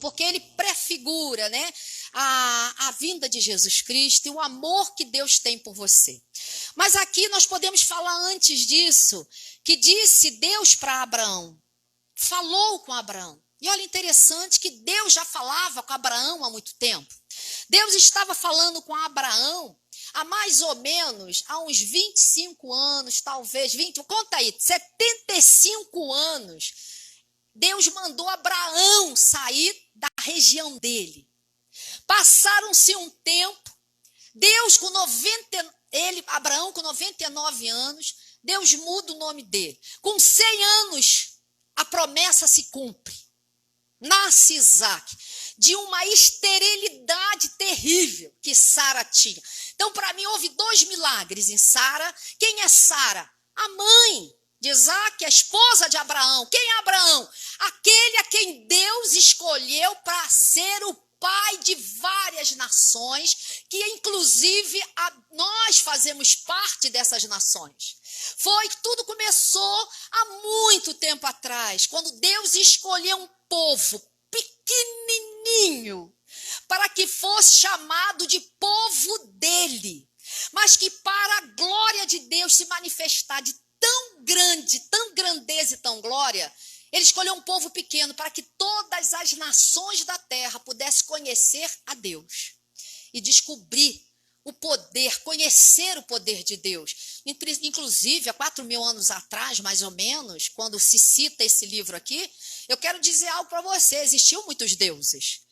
porque ele prefigura, né, a vinda de Jesus Cristo e o amor que Deus tem por você. Mas aqui nós podemos falar antes disso, que disse Deus para Abraão, falou com Abraão. E olha, interessante que Deus já falava com Abraão há muito tempo. Deus estava falando com Abraão há mais ou menos, há uns 25 anos, talvez 20, conta aí, 75 anos. Deus mandou Abraão sair da região dele. Passaram-se um tempo, Abraão com 99 anos, Deus muda o nome dele. Com 100 anos, a promessa se cumpre. Nasce Isaac, de uma esterilidade terrível que Sara tinha. Então, para mim, houve 2 milagres em Sara. Quem é Sara? A mãe de Isaac, a esposa de Abraão. Quem é Abraão? Aquele a quem Deus escolheu para ser o pai de várias nações, que inclusive nós fazemos parte dessas nações. Tudo começou há muito tempo atrás, quando Deus escolheu um povo pequenininho para que fosse chamado de povo dele, mas que para a glória de Deus se manifestar de tão grandeza e tão glória, ele escolheu um povo pequeno para que todas as nações da terra pudessem conhecer a Deus e descobrir o poder, conhecer o poder de Deus. Inclusive, há 4.000 anos atrás, mais ou menos, quando se cita esse livro aqui, eu quero dizer algo para você, existiam muitos deuses,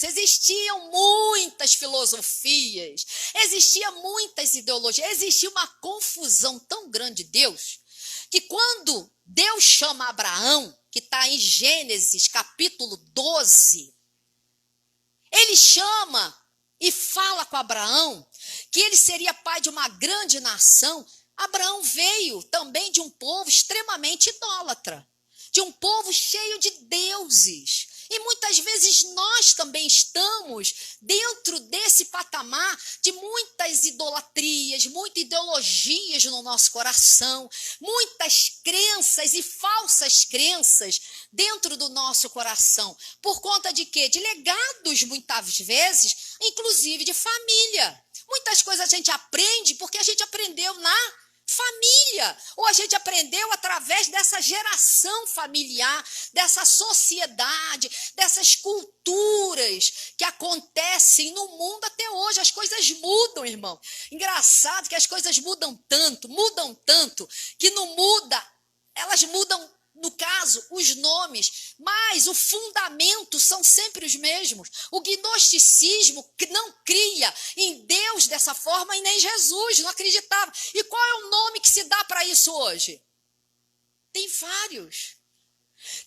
existiam muitas filosofias, existiam muitas ideologias, existia uma confusão tão grande de Deus, que quando Deus chama Abraão, que está em Gênesis capítulo 12, ele chama e fala com Abraão que ele seria pai de uma grande nação. Abraão veio também de um povo extremamente idólatra, de um povo cheio de deuses. E muitas vezes nós também estamos dentro desse patamar de muitas idolatrias, muitas ideologias no nosso coração, muitas crenças e falsas crenças dentro do nosso coração. Por conta de quê? De legados, muitas vezes, inclusive de família. Muitas coisas a gente aprende porque a gente aprendeu na família, ou a gente aprendeu através dessa geração familiar, dessa sociedade, dessas culturas que acontecem no mundo até hoje. As coisas mudam, irmão. Engraçado que as coisas mudam tanto, que não muda, elas mudam, no caso, os nomes, mas o fundamento são sempre os mesmos. O gnosticismo não cria em Deus dessa forma e nem Jesus, não acreditava. E qual é o nome que se dá para isso hoje? Tem vários.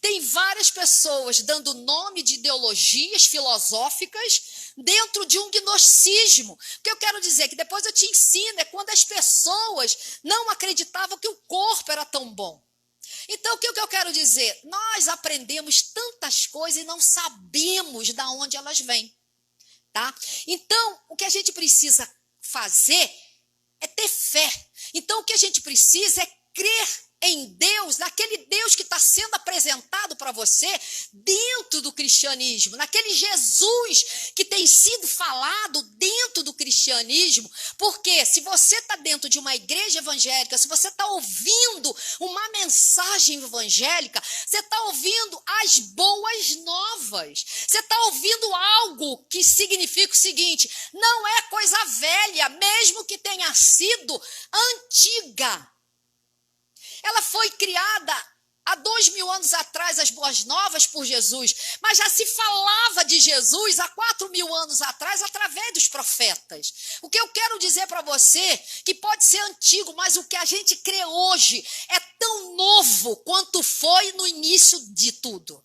Tem várias pessoas dando nome de ideologias filosóficas dentro de um gnosticismo. O que eu quero dizer, que depois eu te ensino, é quando as pessoas não acreditavam que o corpo era tão bom. Então, o que eu quero dizer? Nós aprendemos tantas coisas e não sabemos de onde elas vêm, tá? Então, o que a gente precisa fazer é ter fé. Então, o que a gente precisa é crer em Deus, naquele Deus que está sendo apresentado para você dentro do cristianismo, naquele Jesus que tem sido falado dentro do cristianismo, porque se você está dentro de uma igreja evangélica, se você está ouvindo uma mensagem evangélica, você está ouvindo as boas novas, você está ouvindo algo que significa o seguinte: não é coisa velha, mesmo que tenha sido antiga. Ela foi criada há 2.000 anos atrás, as boas novas, por Jesus, mas já se falava de Jesus há 4.000 anos atrás, através dos profetas. O que eu quero dizer para você, que pode ser antigo, mas o que a gente crê hoje é tão novo quanto foi no início de tudo.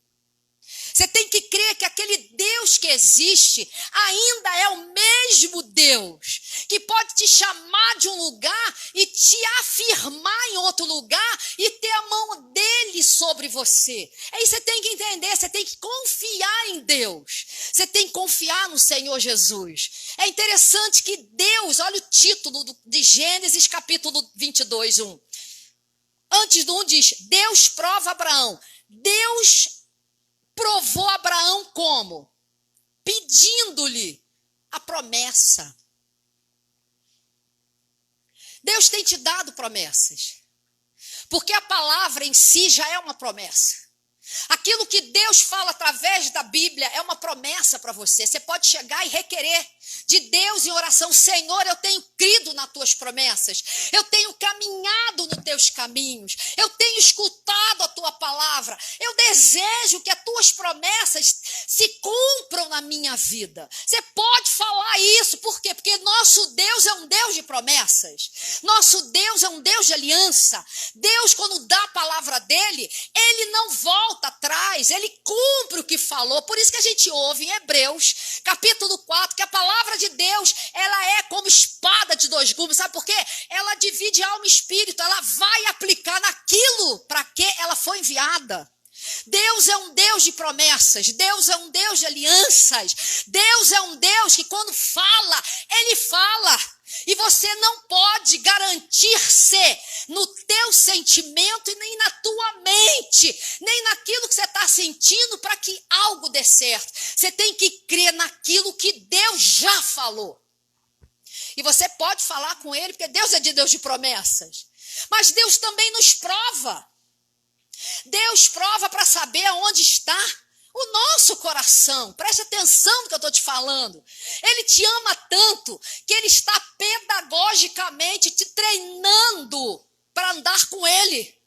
Você tem que crer que aquele Deus que existe ainda é o mesmo Deus, que pode te chamar de um lugar e te afirmar em outro lugar e ter a mão dele sobre você. Aí você tem que entender, você tem que confiar em Deus, você tem que confiar no Senhor Jesus. É interessante que Deus, olha o título de Gênesis capítulo 22, 1. Antes do 1 diz: Deus prova Abraão. Deus provou Abraão como? Pedindo-lhe a promessa. Deus tem te dado promessas, porque a palavra em si já é uma promessa. Aquilo que Deus fala através da Bíblia é uma promessa para você. Você pode chegar e requerer de Deus em oração: Senhor, eu tenho crido nas tuas promessas, eu tenho caminhado nos teus caminhos, eu tenho escutado a tua palavra, eu desejo que as tuas promessas se cumpram na minha vida. Você pode falar isso, por quê? Porque nosso Deus é um Deus de promessas, nosso Deus é um Deus de aliança. Deus, quando dá a palavra dele, ele não volta atrás, ele cumpre o que falou. Por isso que a gente ouve em Hebreus, capítulo 4, que a palavra de Deus, ela é como espada de dois gumes. Sabe por quê? Ela divide alma e espírito, ela vai aplicar naquilo para que ela foi enviada. Deus é um Deus de promessas, Deus é um Deus de alianças, Deus é um Deus que quando fala, ele fala. E você não pode garantir-se no teu sentimento e nem na tua mente, nem naquilo que você está sentindo para que algo dê certo. Você tem que crer naquilo que Deus já falou. E você pode falar com ele, porque Deus é Deus de promessas. Mas Deus também nos prova. Deus prova para saber aonde está o nosso coração. Preste atenção no que eu estou te falando. Ele te ama tanto que ele está pedagogicamente te treinando para andar com ele.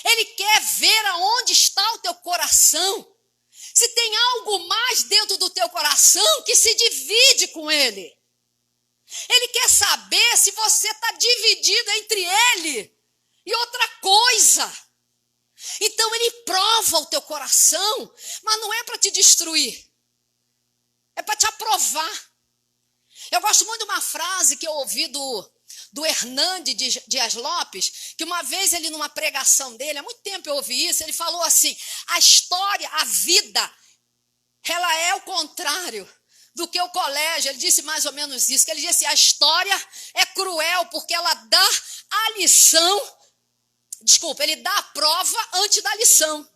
Ele quer ver aonde está o teu coração. Se tem algo mais dentro do teu coração, que se divide com ele. Ele quer saber se você está dividido entre ele e outra coisa. Então ele prova o teu coração, mas não é para te destruir, é para te aprovar. Eu gosto muito de uma frase que eu ouvi do Hernandes Dias Lopes, que uma vez ele, numa pregação dele, há muito tempo eu ouvi isso, ele falou assim: a história, a vida, ela é o contrário do que o colégio. Ele disse mais ou menos isso, que ele disse: a história é cruel porque ela dá a lição. Desculpa, ele dá a prova antes da lição.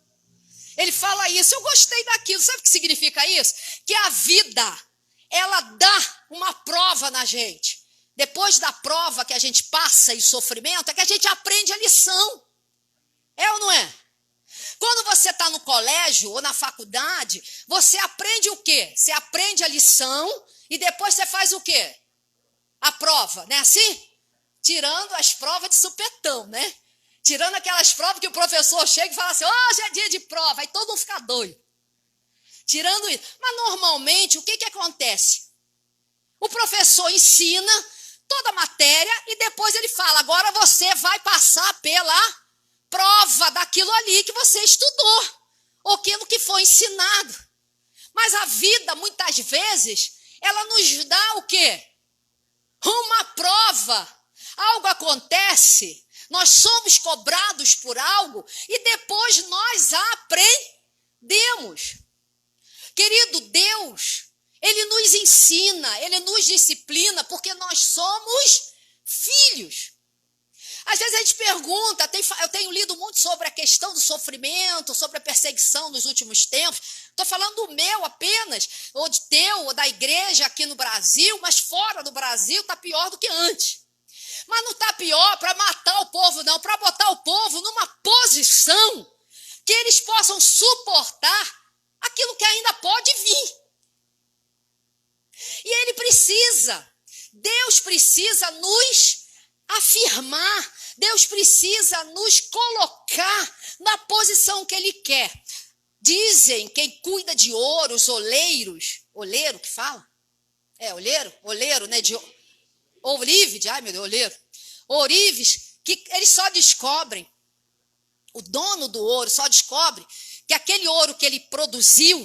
Ele fala isso, eu gostei daquilo. Sabe o que significa isso? Que a vida, ela dá uma prova na gente. Depois da prova que a gente passa e o sofrimento, é que a gente aprende a lição. É ou não é? Quando você está no colégio ou na faculdade, você aprende o quê? Você aprende a lição e depois você faz o quê? A prova, não é assim? Tirando as provas de supetão, né? Tirando aquelas provas que o professor chega e fala assim: hoje é dia de prova, aí todo mundo fica doido. Tirando isso. Mas normalmente, o que acontece? O professor ensina toda a matéria e depois ele fala: agora você vai passar pela prova daquilo ali que você estudou, ou aquilo que foi ensinado. Mas a vida, muitas vezes, ela nos dá o quê? Uma prova. Algo acontece, nós somos cobrados por algo e depois nós aprendemos. Querido, Deus, ele nos ensina, ele nos disciplina porque nós somos filhos. Às vezes a gente pergunta, eu tenho lido muito sobre a questão do sofrimento, sobre a perseguição nos últimos tempos. Estou falando do meu apenas, ou de teu, ou da igreja aqui no Brasil, mas fora do Brasil está pior do que antes. Mas não está pior para matar o povo, não, para botar o povo numa posição que eles possam suportar aquilo que ainda pode vir. E ele precisa, Deus precisa nos afirmar, Deus precisa nos colocar na posição que ele quer. Dizem quem cuida de ouro, os oleiros, oleiro que fala? É, oleiro, né, de ourives, ai meu Deus, oleiro, ourives, que eles só descobrem, o dono do ouro só descobre que aquele ouro que ele produziu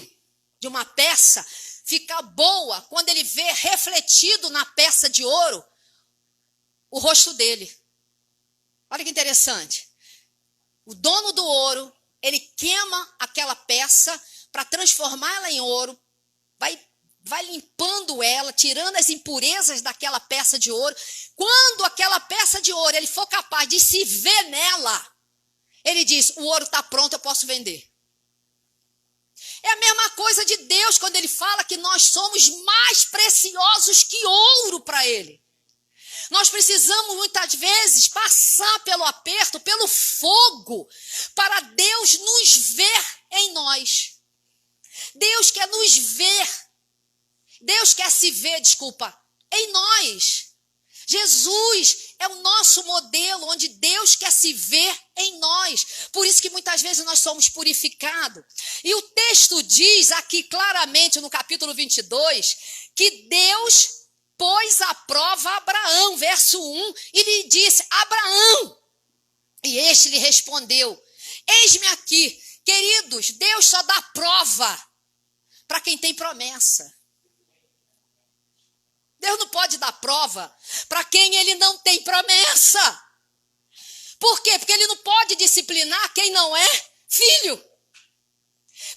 de uma peça fica boa quando ele vê refletido na peça de ouro o rosto dele. Olha que interessante. O dono do ouro, ele queima aquela peça para transformá-la em ouro, vai limpando ela, tirando as impurezas daquela peça de ouro. Quando aquela peça de ouro ele for capaz de se ver nela, ele diz: o ouro está pronto, eu posso vender. Deus, quando ele fala que nós somos mais preciosos que ouro para ele. Nós precisamos muitas vezes passar pelo aperto, pelo fogo, para Deus nos ver em nós. Deus quer nos ver. Deus quer se ver, em nós. Jesus é o nosso modelo, onde Deus quer se ver em nós. Por isso que muitas vezes nós somos purificados. E o texto diz aqui claramente no capítulo 22, que Deus pôs à prova Abraão, verso 1, e lhe disse: Abraão. E este lhe respondeu: eis-me aqui. Queridos, Deus só dá prova para quem tem promessa. Deus não pode dar prova para quem ele não tem promessa. Por quê? Porque ele não pode disciplinar quem não é filho.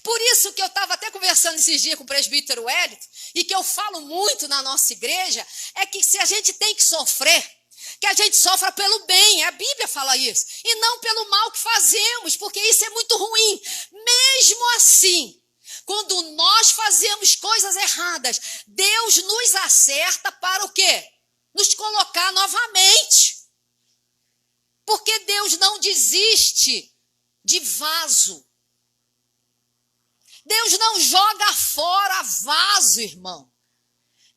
Por isso que eu estava até conversando esses dias com o presbítero Wellington, e que eu falo muito na nossa igreja, é que se a gente tem que sofrer, que a gente sofra pelo bem, a Bíblia fala isso, e não pelo mal que fazemos, porque isso é muito ruim. Mesmo assim, quando nós fazemos coisas erradas, Deus nos acerta para o quê? Nos colocar novamente. Porque Deus não desiste de vaso. Deus não joga fora vaso, irmão.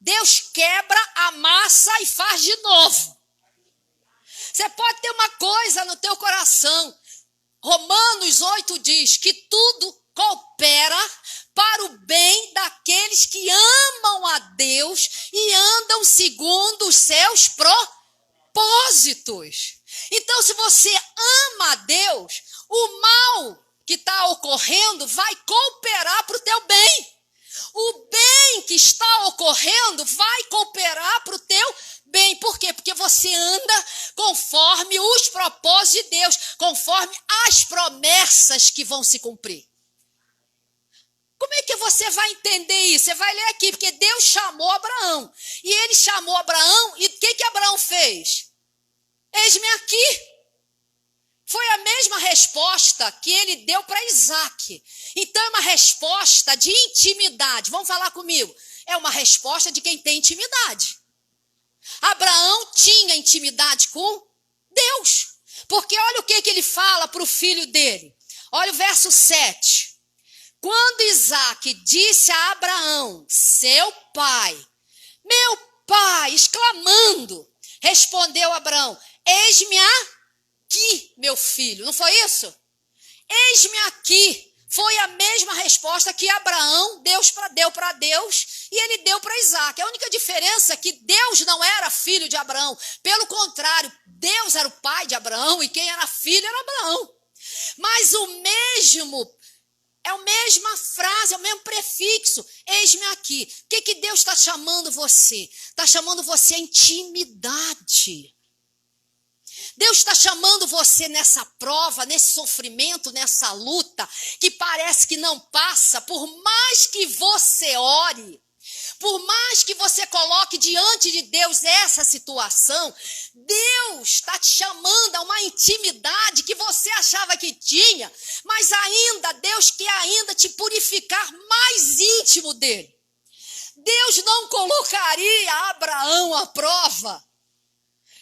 Deus quebra, amassa e faz de novo. Você pode ter uma coisa no teu coração. Romanos 8 diz que tudo coopera para o bem daqueles que amam a Deus e andam segundo os seus propósitos. Então, se você ama a Deus, o mal que está ocorrendo vai cooperar para o teu bem. O bem que está ocorrendo vai cooperar para o teu bem. Por quê? Porque você anda conforme os propósitos de Deus, conforme as promessas que vão se cumprir. Como é que você vai entender isso? Você vai ler aqui, porque Deus chamou Abraão. E ele chamou Abraão, e o que Abraão fez? Eis-me aqui. Foi a mesma resposta que ele deu para Isaac. Então é uma resposta de intimidade. Vamos falar comigo. É uma resposta de quem tem intimidade. Abraão tinha intimidade com Deus. Porque olha o que ele fala para o filho dele. Olha o verso 7. Quando Isaac disse a Abraão, seu pai, meu pai, exclamando, respondeu Abraão, eis-me aqui, meu filho. Não foi isso? Eis-me aqui. Foi a mesma resposta que Abraão deu para Deus e ele deu para Isaac. A única diferença é que Deus não era filho de Abraão. Pelo contrário, Deus era o pai de Abraão e quem era filho era Abraão. Mas é a mesma frase, é o mesmo prefixo. Eis-me aqui. O que Deus está chamando você? Está chamando você a intimidade. Deus está chamando você nessa prova, nesse sofrimento, nessa luta, que parece que não passa, por mais que você ore, por mais que você coloque diante de Deus essa situação, Deus está te chamando a uma intimidade que você achava que tinha, mas ainda, Deus quer ainda te purificar mais íntimo dele. Deus não colocaria Abraão à prova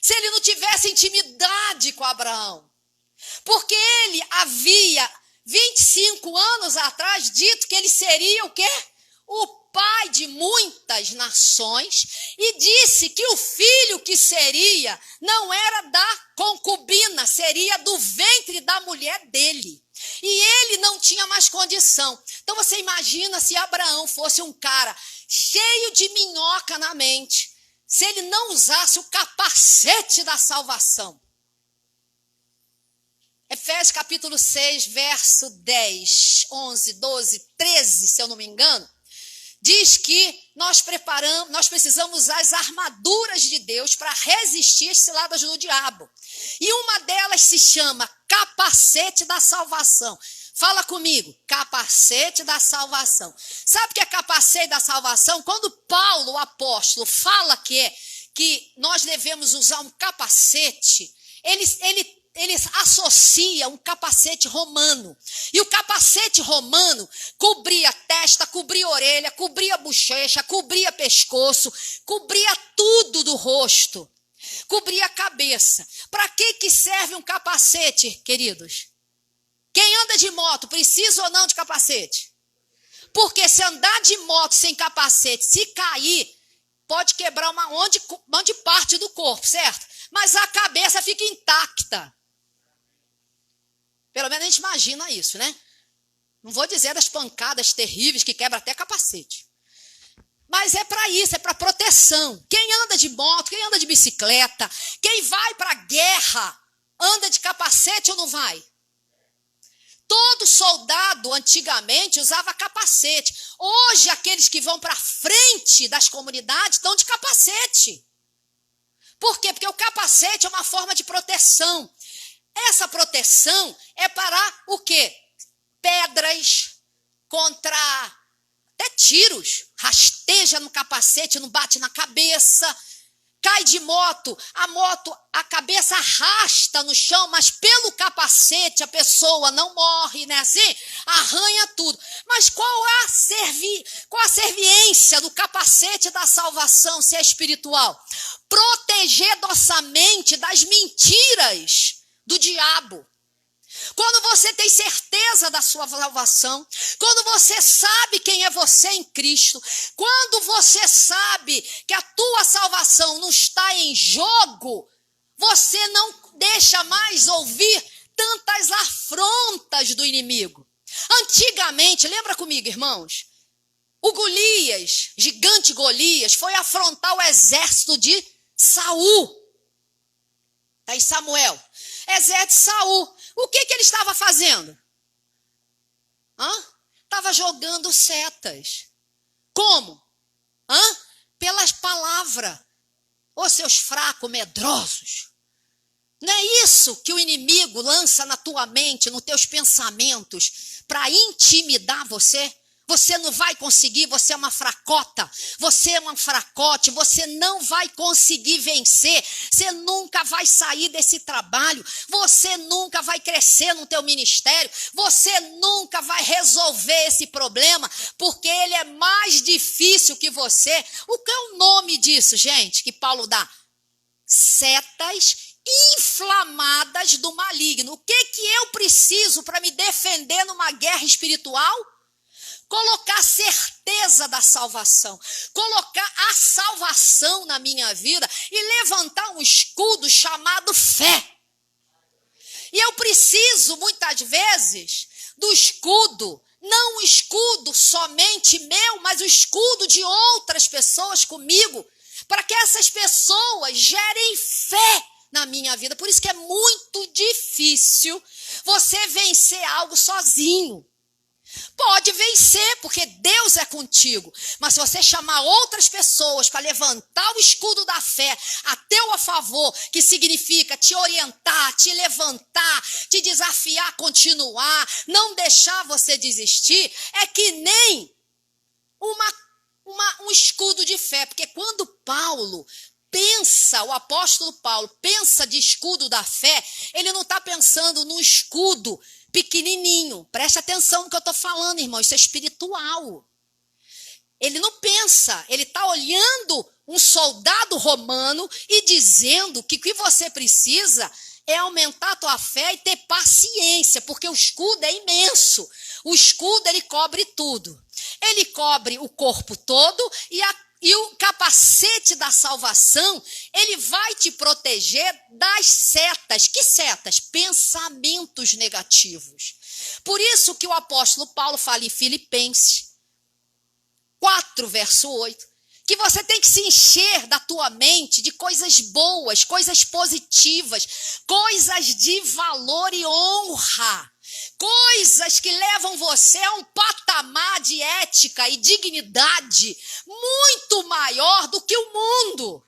se ele não tivesse intimidade com Abraão. Porque ele havia 25 anos atrás dito que ele seria o quê? O pai de muitas nações, e disse que o filho que seria não era da concubina, seria do ventre da mulher dele. E ele não tinha mais condição. Então você imagina se Abraão fosse um cara cheio de minhoca na mente, se ele não usasse o capacete da salvação. Efésios capítulo 6, verso 10, 11, 12, 13, se eu não me engano, diz que nós precisamos usar as armaduras de Deus para resistir às ciladas do diabo. E uma delas se chama capacete da salvação. Fala comigo, capacete da salvação. Sabe o que é capacete da salvação? Quando Paulo, o apóstolo, fala que nós devemos usar um capacete, ele associa um capacete romano. E o capacete romano cobria testa, cobria a orelha, cobria a bochecha, cobria pescoço, cobria tudo do rosto, cobria a cabeça. Para que serve um capacete, queridos? Quem anda de moto precisa ou não de capacete? Porque se andar de moto sem capacete, se cair, pode quebrar onde parte do corpo, certo? Mas a cabeça fica intacta. Pelo menos a gente imagina isso, né? Não vou dizer das pancadas terríveis que quebra até capacete. Mas é para isso, é para proteção. Quem anda de moto, quem anda de bicicleta, quem vai para a guerra, anda de capacete ou não vai? Todo soldado antigamente usava capacete. Hoje aqueles que vão para frente das comunidades estão de capacete. Por quê? Porque o capacete é uma forma de proteção. Essa proteção é para o quê? Pedras, contra até tiros. Rasteja no capacete, não bate na cabeça. Cai de moto, a cabeça arrasta no chão, mas pelo capacete a pessoa não morre, né? Assim, arranha tudo. Mas qual a serviência do capacete da salvação, se é espiritual? Proteger nossa mente das mentiras do diabo. Quando você tem certeza da sua salvação, quando você sabe quem é você em Cristo, quando você sabe que a tua salvação não está em jogo, você não deixa mais ouvir tantas afrontas do inimigo. Antigamente, lembra comigo, irmãos? O Golias, gigante Golias, foi afrontar o exército de Saul. Está em Samuel. Exército de Saul. O que ele estava fazendo? Estava jogando setas. Como? Pelas palavras. Ô seus fracos, medrosos. Não é isso que o inimigo lança na tua mente, nos teus pensamentos, para intimidar você? Você não vai conseguir, você é uma fracota, você é um fracote, você não vai conseguir vencer, você nunca vai sair desse trabalho, você nunca vai crescer no teu ministério, você nunca vai resolver esse problema, porque ele é mais difícil que você. O que é o nome disso, gente, que Paulo dá? Setas inflamadas do maligno. O que eu preciso para me defender numa guerra espiritual? Colocar certeza da salvação, colocar a salvação na minha vida e levantar um escudo chamado fé. E eu preciso, muitas vezes, do escudo, não o escudo somente meu, mas o escudo de outras pessoas comigo, para que essas pessoas gerem fé na minha vida. Por isso que é muito difícil você vencer algo sozinho. Pode vencer, porque Deus é contigo. Mas se você chamar outras pessoas para levantar o escudo da fé a teu favor, que significa te orientar, te levantar, te desafiar a continuar, não deixar você desistir, é que nem um escudo de fé. Porque quando o apóstolo Paulo pensa de escudo da fé, ele não está pensando no escudo pequenininho. Preste atenção no que eu estou falando, irmão. Isso é espiritual. Ele não pensa. Ele está olhando um soldado romano e dizendo que o que você precisa é aumentar a tua fé e ter paciência, porque o escudo é imenso. O escudo, ele cobre tudo. Ele cobre o corpo todo e o capacete da salvação, ele vai te proteger das setas. Que setas? Pensamentos negativos. Por isso que o apóstolo Paulo fala em Filipenses 4, verso 8, que você tem que se encher da tua mente de coisas boas, coisas positivas, coisas de valor e honra. Coisas que levam você a um patamar de ética e dignidade muito maior do que o mundo.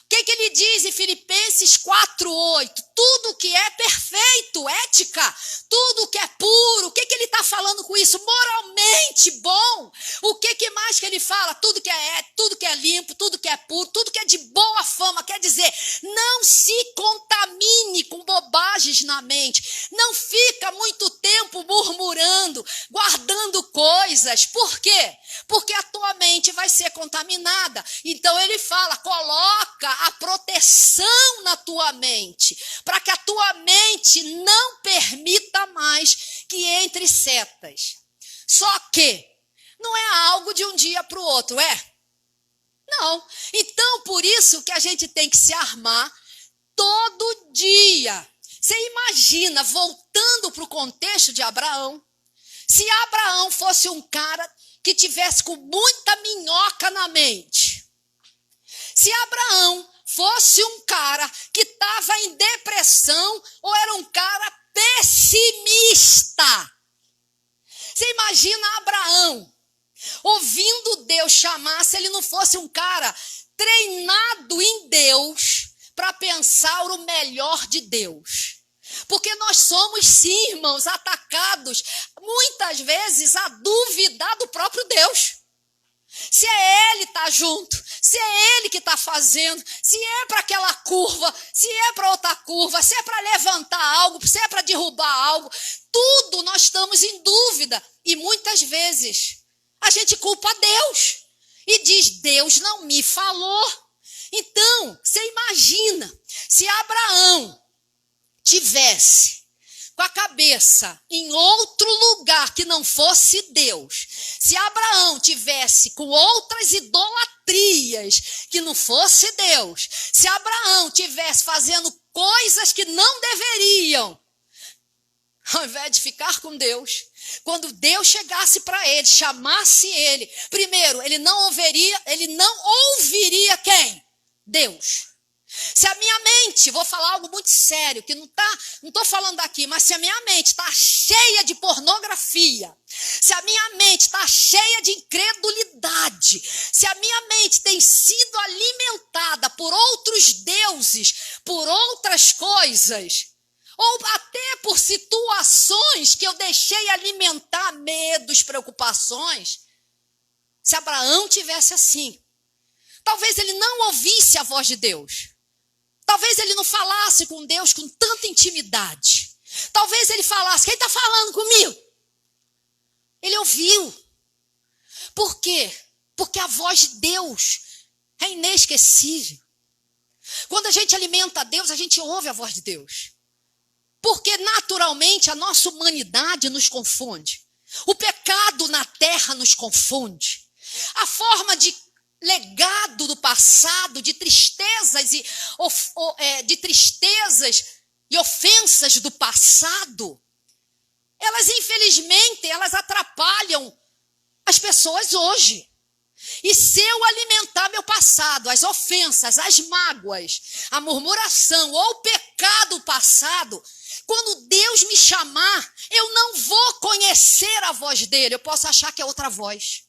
O que ele diz em Filipenses 4:8? Tudo que é perfeito, ética, tudo que é puro. O que ele está falando com isso? Moralmente extremamente bom. O que mais que ele fala? Tudo que é ético, tudo que é limpo, tudo que é puro, tudo que é de boa fama. Quer dizer, não se contamine com bobagens na mente. Não fica muito tempo murmurando, guardando coisas. Por quê? Porque a tua mente vai ser contaminada. Então ele fala, coloca a proteção na tua mente, para que a tua mente não permita mais que entre setas. Só que não é algo de um dia para o outro, é? Não. Então, por isso que a gente tem que se armar todo dia. Você imagina, voltando para o contexto de Abraão, se Abraão fosse um cara que tivesse com muita minhoca na mente, se Abraão fosse um cara que estava em depressão ou era um cara pessimista. Você imagina Abraão ouvindo Deus chamar, se ele não fosse um cara treinado em Deus para pensar o melhor de Deus. Porque nós somos, sim, irmãos, atacados muitas vezes a duvidar do próprio Deus. Se é ele que está junto, se é ele que está fazendo, se é para aquela curva, se é para outra curva, se é para levantar algo, se é para derrubar algo, tudo nós estamos em dúvida. E muitas vezes a gente culpa Deus e diz, Deus não me falou. Então, você imagina, se Abraão tivesse com a cabeça em outro lugar que não fosse Deus, se Abraão tivesse com outras idolatrias que não fosse Deus, se Abraão tivesse fazendo coisas que não deveriam, ao invés de ficar com Deus, quando Deus chegasse para ele, chamasse ele, primeiro, ele não ouviria quem? Deus. Se a minha mente, vou falar algo muito sério, que não estou falando aqui, mas se a minha mente está cheia de pornografia, se a minha mente está cheia de incredulidade, se a minha mente tem sido alimentada por outros deuses, por outras coisas, ou até por situações que eu deixei alimentar medos, preocupações, se Abraão tivesse assim, talvez ele não ouvisse a voz de Deus. Talvez ele não falasse com Deus com tanta intimidade. Talvez ele falasse, quem está falando comigo? Ele ouviu. Por quê? Porque a voz de Deus é inesquecível. Quando a gente alimenta a Deus, a gente ouve a voz de Deus. Porque naturalmente a nossa humanidade nos confunde. O pecado na terra nos confunde. A forma de legado do passado, de tristezas e ofensas do passado, elas infelizmente atrapalham as pessoas hoje. E se eu alimentar meu passado, as ofensas, as mágoas, a murmuração ou o pecado passado, quando Deus me chamar, eu não vou conhecer a voz dele, eu posso achar que é outra voz.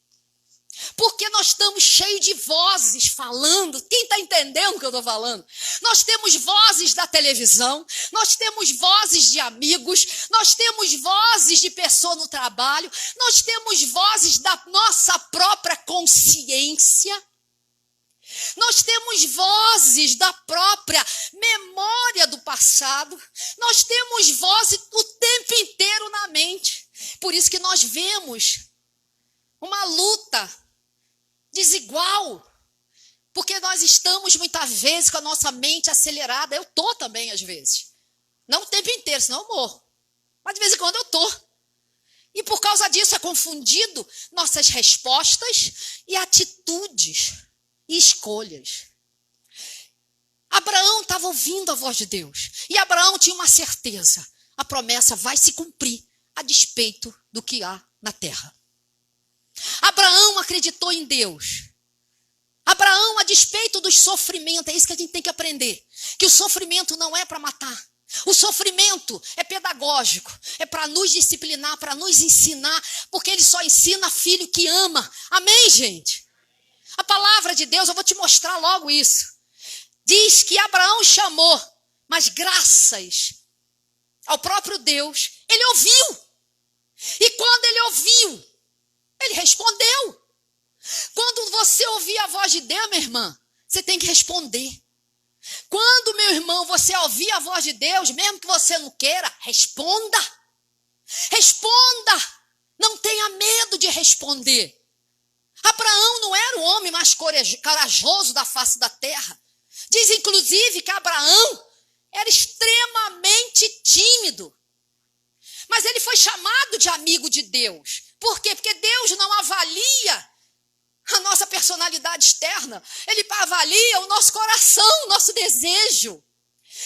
Porque nós estamos cheios de vozes falando. Quem está entendendo o que eu estou falando? Nós temos vozes da televisão, nós temos vozes de amigos, nós temos vozes de pessoa no trabalho, nós temos vozes da nossa própria consciência, nós temos vozes da própria memória do passado, nós temos vozes o tempo inteiro na mente. Por isso que nós vemos uma luta desigual, porque nós estamos muitas vezes com a nossa mente acelerada. Eu estou também às vezes, não o tempo inteiro, senão eu morro, mas de vez em quando eu estou, e por causa disso é confundido nossas respostas e atitudes e escolhas. Abraão estava ouvindo a voz de Deus, e Abraão tinha uma certeza, a promessa vai se cumprir a despeito do que há na terra. Abraão acreditou em Deus. Abraão, a despeito dos sofrimentos, é isso que a gente tem que aprender, que o sofrimento não é para matar. O sofrimento é pedagógico, é para nos disciplinar, para nos ensinar, porque ele só ensina filho que ama. Amém, gente? A palavra de Deus, eu vou te mostrar logo isso. Diz que Abraão chamou, mas graças ao próprio Deus, ele ouviu. E quando ele ouviu, você ouvir a voz de Deus, minha irmã, você tem que responder. Quando, meu irmão, você ouvir a voz de Deus, mesmo que você não queira, responda. Responda. Não tenha medo de responder. Abraão não era o homem mais corajoso da face da terra. Diz, inclusive, que Abraão era extremamente tímido. Mas ele foi chamado de amigo de Deus. Por quê? Porque Deus não avalia a nossa personalidade externa. Ele avalia o nosso coração, o nosso desejo.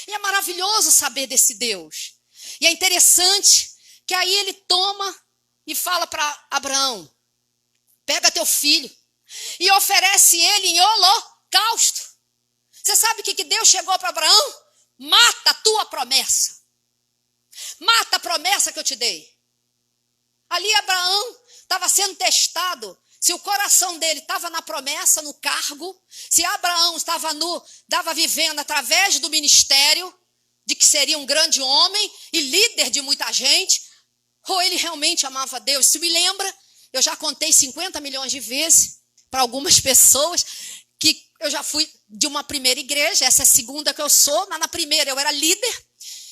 E é maravilhoso saber desse Deus. E é interessante que aí ele toma e fala para Abraão, pega teu filho e oferece ele em holocausto. Você sabe o que Deus chegou para Abraão? Mata a tua promessa. Mata a promessa que eu te dei. Ali Abraão estava sendo testado. Se o coração dele estava na promessa, no cargo, se Abraão estava vivendo através do ministério, de que seria um grande homem e líder de muita gente, ou ele realmente amava Deus. Se me lembra, eu já contei 50 milhões de vezes para algumas pessoas que eu já fui de uma primeira igreja, essa é a segunda que eu sou, mas na primeira eu era líder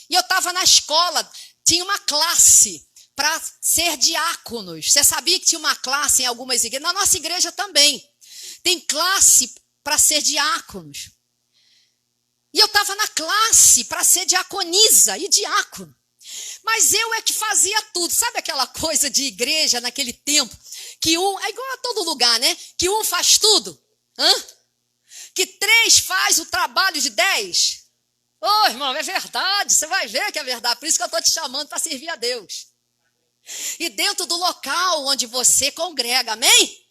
e eu estava na escola, tinha uma classe para ser diáconos. Você sabia que tinha uma classe em algumas igrejas? Na nossa igreja também. Tem classe para ser diáconos. E eu estava na classe para ser diaconisa e diácono. Mas eu é que fazia tudo. Sabe aquela coisa de igreja naquele tempo? Que é igual a todo lugar, né? Que um faz tudo. Que 3 faz o trabalho de 10. Ô, irmão, é verdade. Você vai ver que é verdade. Por isso que eu estou te chamando para servir a Deus. E dentro do local onde você congrega, amém?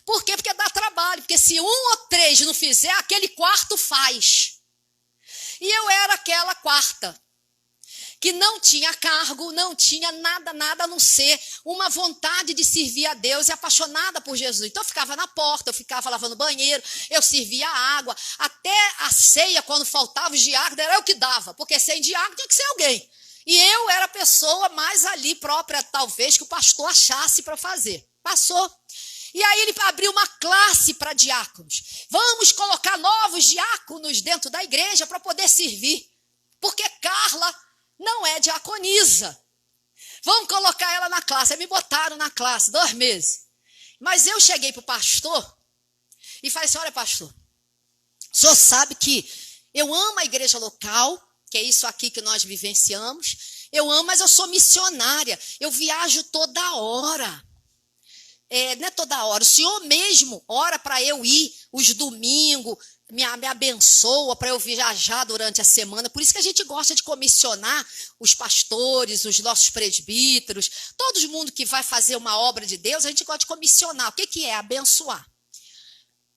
Por quê? Porque dá trabalho. Porque se 1 ou 3 não fizer, aquele quarto faz. E eu era aquela quarta, que não tinha cargo, não tinha nada a não ser uma vontade de servir a Deus e apaixonada por Jesus. Então eu ficava na porta, eu ficava lavando banheiro, eu servia água, até a ceia, quando faltava os diáconos, era eu que dava, porque sem diácono tinha que ser alguém. E eu era a pessoa mais ali própria, talvez, que o pastor achasse para fazer. Passou. E aí ele abriu uma classe para diáconos. Vamos colocar novos diáconos dentro da igreja para poder servir. Porque Carla não é diaconisa. Vamos colocar ela na classe. Aí me botaram na classe 2 meses. Mas eu cheguei para o pastor e falei assim, olha pastor, o senhor sabe que eu amo a igreja local, que é isso aqui que nós vivenciamos. Eu amo, mas eu sou missionária. Eu viajo toda hora. Não é toda hora. O senhor mesmo ora para eu ir os domingos, me abençoa para eu viajar durante a semana. Por isso que a gente gosta de comissionar os pastores, os nossos presbíteros, todo mundo que vai fazer uma obra de Deus, a gente gosta de comissionar. O que é? Abençoar.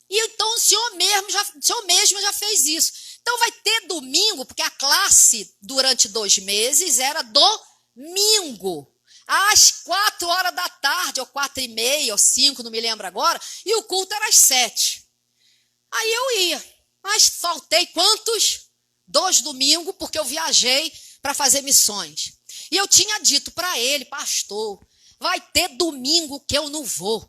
E então o senhor mesmo já fez isso. Então vai ter domingo, porque a classe durante 2 meses era domingo. Às 4 horas da tarde, ou 4h30, ou 5, não me lembro agora, e o culto era às 7. Aí eu ia, mas faltei quantos? 2 domingos, porque eu viajei para fazer missões. E eu tinha dito para ele, pastor, vai ter domingo que eu não vou.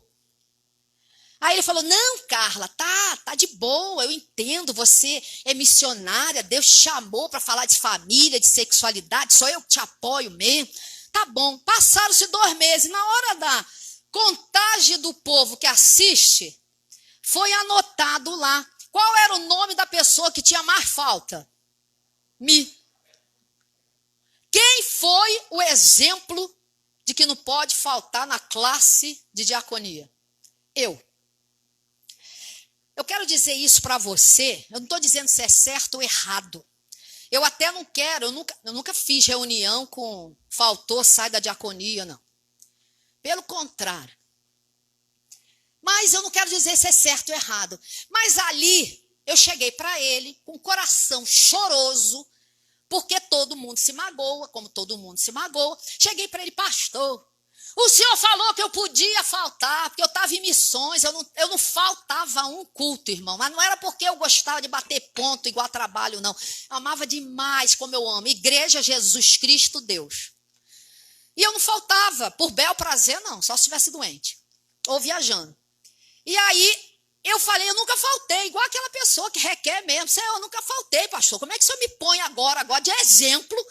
Aí ele falou, não, Carla, tá de boa, eu entendo, você é missionária, Deus te chamou para falar de família, de sexualidade, só eu te apoio mesmo. Tá bom, passaram-se 2 meses, na hora da contagem do povo que assiste, foi anotado lá. Qual era o nome da pessoa que tinha mais falta? Quem foi o exemplo de que não pode faltar na classe de diaconia? Eu. Eu quero dizer isso para você, eu não estou dizendo se é certo ou errado. Eu até não quero, eu nunca fiz reunião com faltou, sai da diaconia, não. Pelo contrário. Mas eu não quero dizer se é certo ou errado. Mas ali eu cheguei para ele com o coração choroso, porque todo mundo se magoa, como todo mundo se magoa. Cheguei para ele, pastor, o senhor falou que eu podia faltar, porque eu estava em missões, eu não faltava um culto, irmão. Mas não era porque eu gostava de bater ponto igual a trabalho, não. Eu amava demais como eu amo. Igreja Jesus Cristo Deus. E eu não faltava, por bel prazer, não. Só se estivesse doente ou viajando. E aí, eu falei, eu nunca faltei, igual aquela pessoa que requer mesmo. Senhor, eu nunca faltei, pastor. Como é que o senhor me põe agora de exemplo?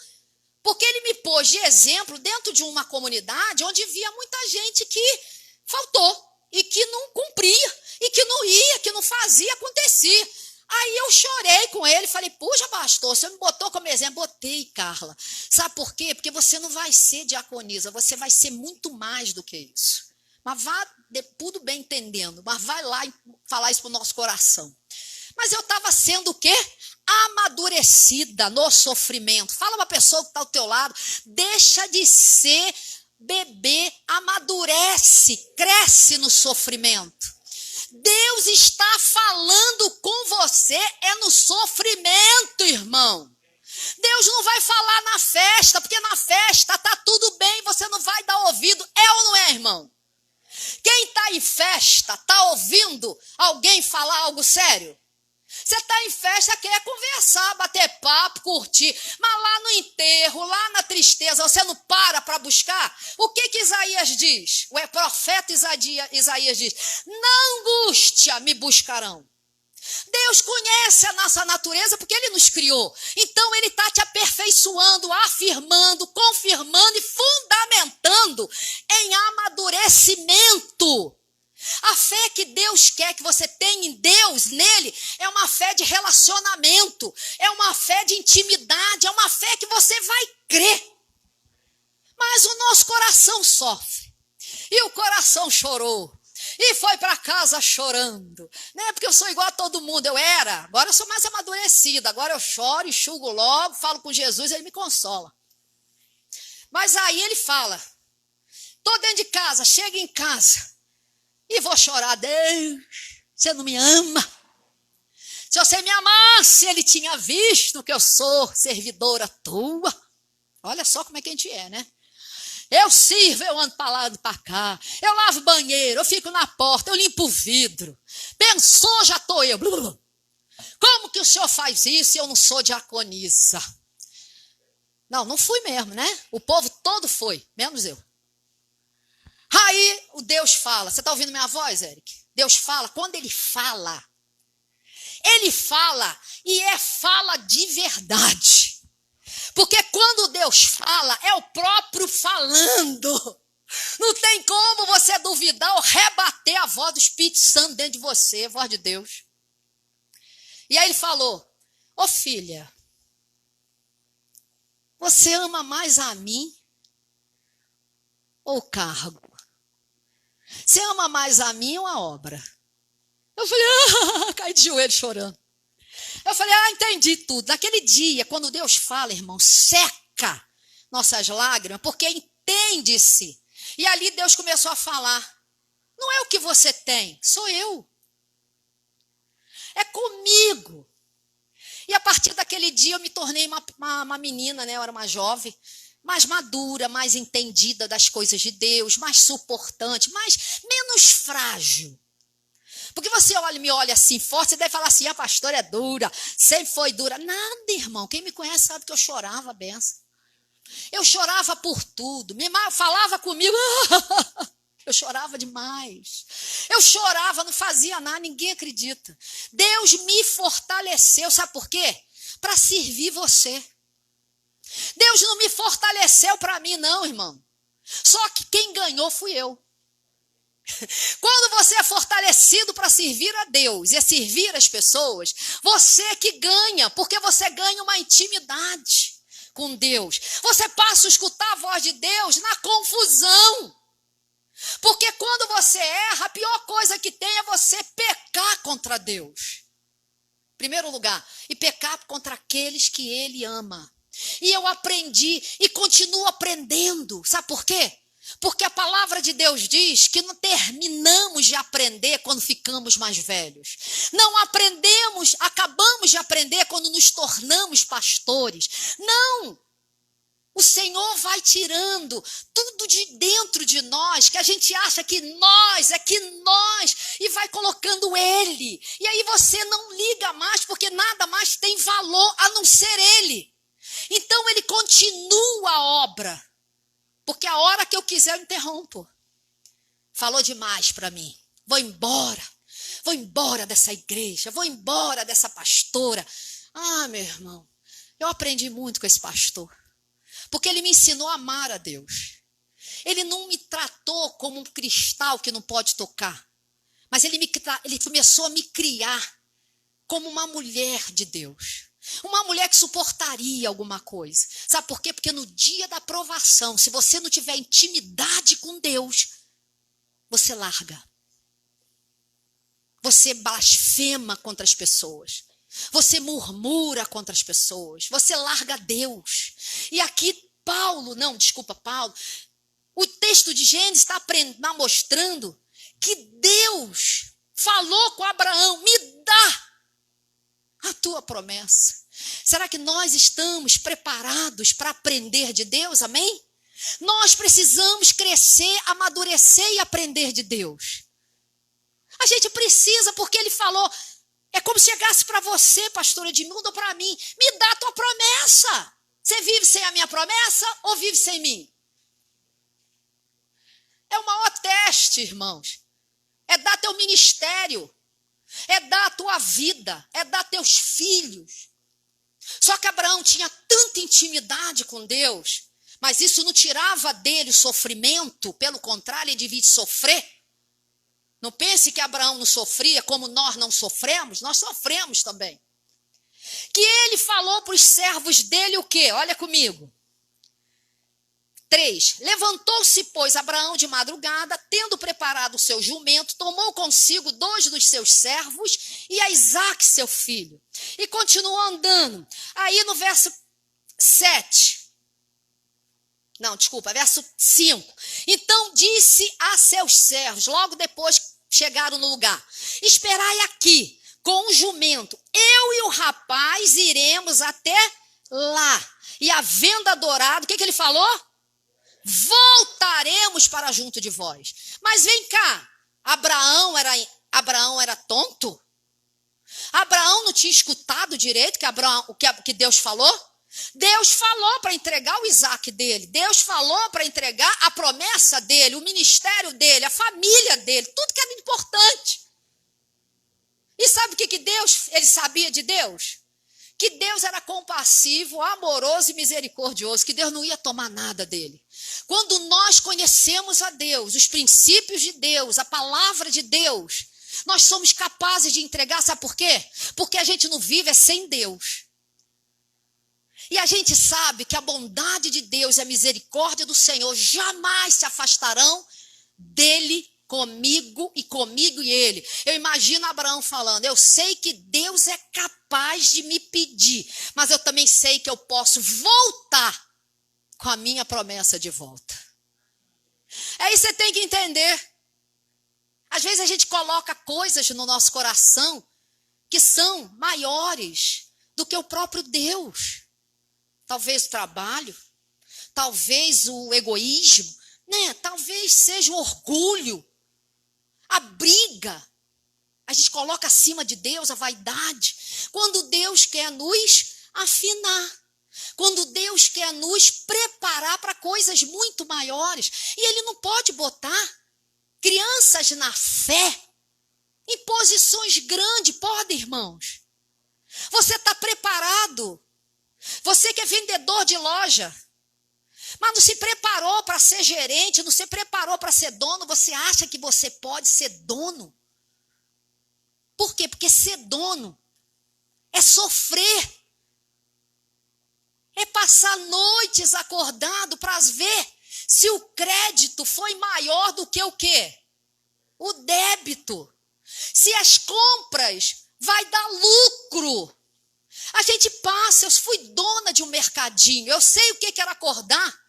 Porque ele me pôs de exemplo dentro de uma comunidade onde via muita gente que faltou e que não cumpria, e que não ia, que não fazia, acontecia. Aí eu chorei com ele, falei, puxa, pastor, você me botou como exemplo? Botei, Carla. Sabe por quê? Porque você não vai ser diaconisa, você vai ser muito mais do que isso. Mas vá, tudo bem entendendo, mas vai lá e falar isso para o nosso coração. Mas eu estava sendo o quê? Amadurecida no sofrimento. Fala uma pessoa que está ao teu lado, deixa de ser bebê, amadurece, cresce no sofrimento. Deus está falando com você, é no sofrimento, irmão. Deus não vai falar na festa, porque na festa está tudo bem, você não vai dar ouvido, é ou não é, irmão? Quem está em festa, está ouvindo alguém falar algo sério? Você está em festa, quer conversar, bater papo, curtir, mas lá no enterro, lá na tristeza, você não para buscar? O que Isaías diz? O profeta Isaías diz, na angústia me buscarão. Deus conhece a nossa natureza porque Ele nos criou. Então Ele está te aperfeiçoando, afirmando, confirmando e fundamentando em amadurecimento. A fé que Deus quer que você tenha em Deus, nele, é uma fé de relacionamento, é uma fé de intimidade, é uma fé que você vai crer. Mas o nosso coração sofre, e o coração chorou, e foi para casa chorando. Não é porque eu sou igual a todo mundo, agora eu sou mais amadurecida, agora eu choro, enxugo logo, falo com Jesus, Ele me consola. Mas aí ele fala, estou dentro de casa, chego em casa, e vou chorar, Deus, você não me ama. Se você me amasse, Ele tinha visto que eu sou servidora tua. Olha só como é que a gente é, né? Eu sirvo, eu ando para lá e para cá. Eu lavo banheiro, eu fico na porta, eu limpo o vidro. Pensou, já estou eu. Como que o senhor faz isso e eu não sou diaconisa? Não fui mesmo, né? O povo todo foi, menos eu. Aí o Deus fala, você está ouvindo minha voz, Eric? Deus fala, quando Ele fala e é fala de verdade. Porque quando Deus fala, é o próprio falando. Não tem como você duvidar ou rebater a voz do Espírito Santo dentro de você, a voz de Deus. E aí Ele falou, ô filha, você ama mais a mim ou o cargo? Você ama mais a mim ou a obra? Eu falei, caí de joelho chorando. Eu falei, entendi tudo. Naquele dia, quando Deus fala, irmão, seca nossas lágrimas, porque entende-se. E ali Deus começou a falar, não é o que você tem, sou eu. É comigo. E a partir daquele dia eu me tornei uma menina, né? Eu era uma jovem, mais madura, mais entendida das coisas de Deus, mais suportante, menos frágil. Porque você me olha assim forte, você deve falar assim, a pastora é dura, sempre foi dura. Nada, irmão, quem me conhece sabe que eu chorava a benção. Eu chorava por tudo, falava comigo, eu chorava demais. Eu chorava, não fazia nada, ninguém acredita. Deus me fortaleceu, sabe por quê? Para servir você. Deus não me fortaleceu para mim, não, irmão. Só que quem ganhou fui eu. Quando você é fortalecido para servir a Deus e a servir as pessoas, você que ganha, porque você ganha uma intimidade com Deus. Você passa a escutar a voz de Deus na confusão. Porque quando você erra, a pior coisa que tem é você pecar contra Deus. Em primeiro lugar, e pecar contra aqueles que Ele ama. E eu aprendi e continuo aprendendo. Sabe por quê? Porque a palavra de Deus diz que não terminamos de aprender quando ficamos mais velhos. Não aprendemos, acabamos de aprender quando nos tornamos pastores. Não! O Senhor vai tirando tudo de dentro de nós, que a gente acha que nós, e vai colocando Ele. E aí você não liga mais, porque nada mais tem valor a não ser Ele. Então Ele continua a obra. Porque a hora que eu quiser eu interrompo. Falou demais para mim. Vou embora. vou embora dessa igreja, vou embora dessa pastora. Ah, meu irmão, eu aprendi muito com esse pastor, porque ele me ensinou a amar a Deus. Ele não me tratou como um cristal que não pode tocar, mas ele começou a me criar como uma mulher de Deus. Uma mulher que suportaria alguma coisa. Sabe por quê? Porque no dia da provação, se você não tiver intimidade com Deus, você larga. Você blasfema contra as pessoas. Você murmura contra as pessoas. Você larga Deus. E aqui Paulo, o texto de Gênesis está mostrando que Deus falou com Abraão, me dá a tua promessa. Será que nós estamos preparados para aprender de Deus? Amém? Nós precisamos crescer, amadurecer e aprender de Deus. A gente precisa, porque ele falou, é como se chegasse para você, pastora Edmilda, ou para mim, me dá a tua promessa. Você vive sem a minha promessa ou vive sem mim? É o maior teste, irmãos. É dar teu ministério. É dar a tua vida, é dar teus filhos. Só que Abraão tinha tanta intimidade com Deus, mas isso não tirava dele o sofrimento, pelo contrário, ele devia sofrer. Não pense que Abraão não sofria como nós não sofremos, nós sofremos também. Que ele falou para os servos dele o quê? Olha comigo. 3. Levantou-se, pois, Abraão de madrugada, tendo preparado o seu jumento, tomou consigo 2 dos seus servos e a Isaque, seu filho. E continuou andando. Aí no verso 5. Então disse a seus servos, logo depois que chegaram no lugar, esperai aqui com o jumento. Eu e o rapaz iremos até lá. E havendo adorado, o que ele falou? Voltaremos para junto de vós. Mas vem cá, Abraão era tonto? Abraão não tinha escutado direito que Deus falou? Deus falou para entregar o Isaque dele. Deus falou para entregar a promessa dele, o ministério dele, a família dele, tudo que era importante. E sabe o que ele sabia de Deus? Que Deus era compassivo, amoroso e misericordioso, que Deus não ia tomar nada dele. Quando nós conhecemos a Deus, os princípios de Deus, a palavra de Deus, nós somos capazes de entregar, sabe por quê? Porque a gente não vive sem Deus. E a gente sabe que a bondade de Deus e a misericórdia do Senhor jamais se afastarão dele, comigo e ele. Eu imagino Abraão falando, eu sei que Deus é capaz de me pedir, mas eu também sei que eu posso voltar com a minha promessa de volta. Aí você tem que entender. Às vezes a gente coloca coisas no nosso coração que são maiores do que o próprio Deus. Talvez o trabalho, talvez o egoísmo, né? Talvez seja o orgulho, a briga. A gente coloca acima de Deus a vaidade. Quando Deus quer nos afinar. Quando Deus quer nos preparar para coisas muito maiores. E Ele não pode botar crianças na fé em posições grandes. Pode, irmãos? Você está preparado. Você que é vendedor de loja, mas não se preparou para ser gerente, não se preparou para ser dono, você acha que você pode ser dono? Por quê? Porque ser dono é sofrer. É passar noites acordado para ver se o crédito foi maior do que o quê? O débito. Se as compras vai dar lucro. A gente passa, eu fui dona de um mercadinho, eu sei o que era acordar